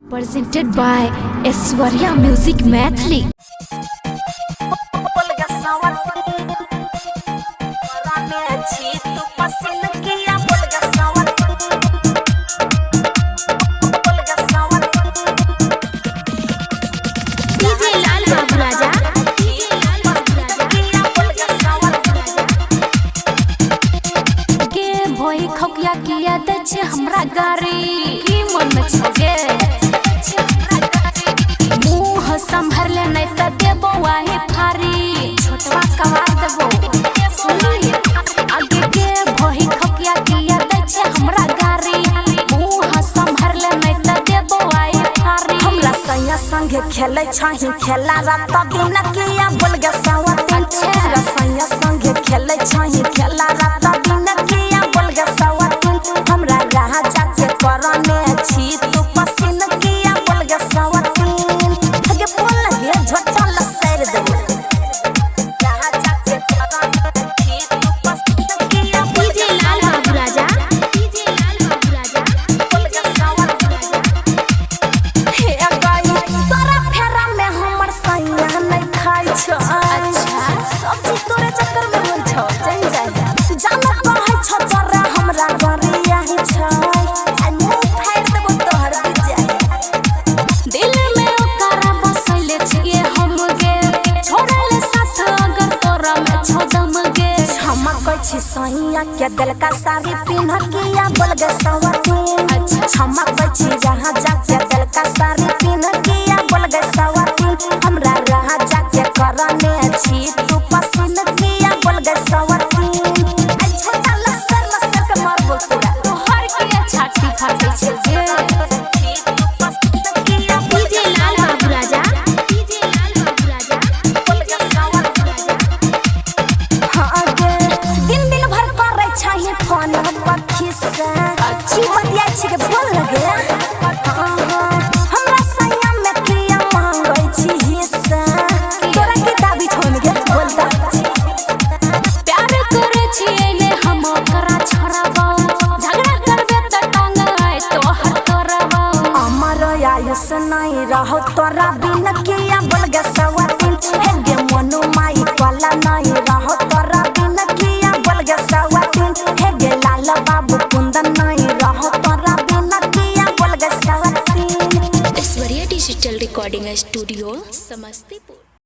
Presented by Aishwarya Music Mathli. खोकिया किया दे छे हमरा गारी की मन में छगे मुंह संभर ले नहीं त देबो वाही फारी छोटवा कवार देबो सुनी आगे के भई खोकिया किया दे छे हमरा गारी मुंह संभर ले नहीं त देबो वाही फारी हमरा सैया संगे खेले छही खेला रात दिन किया बोल गे सवा छे सैया संगे खेले छही खेला रात दिन किया बोल गे हमरा रहा जाके करने छी तू पसीन किया बोल गे सवतीन हगे बोल गे झोटा लसैर देबो रहा जाके करने छी तू पसीन किया डीजे लाल बाबू राजा बोल गे सवतीन हे गाई तोरा फेरा में हमर सैया नै खाइ छ अच्छा सब चीज तोरे चक्कर में होय छ चल जाय जाना कहै छ तोरा हमरा गरी सैया के दिल का साड़ी पिन्ह किया बोल गे सवतीन अच्छा क्षमा छी जहां जाके दिल का साड़ी पिन्ह किया बोल गे सवतीन हमरा रहा जाके करने छी तू पसीन किया बोल गे सवतीन अच्छा चल सर के मारबो तोरा तोहर के छाती फाटे छे जे डीजे लाल बाबू राजा बोल गे सवतीन हां चाहिए फोन पर खिस्सा अच्छी बतिया छी के बोल लगे हमरा सैया में किया मांगै छी हिस्सा तोरा के दाबी छोड़ गे बोलता प्यार करे छी ने हम करा छोड़बो झगड़ा करबे त टांग आए तो हर करबो अमर आयुष नहीं रहो तोरा बिन किया बोल गे सवतीन हे गे मनु माई वाला नहीं रहो तोरा बिन किया बोल गे सवतीन बाबू कुंदन नहीं रहो तोरा बिना किया बोल गे सवतीन। Aishwarya digital recording studio Samastipur.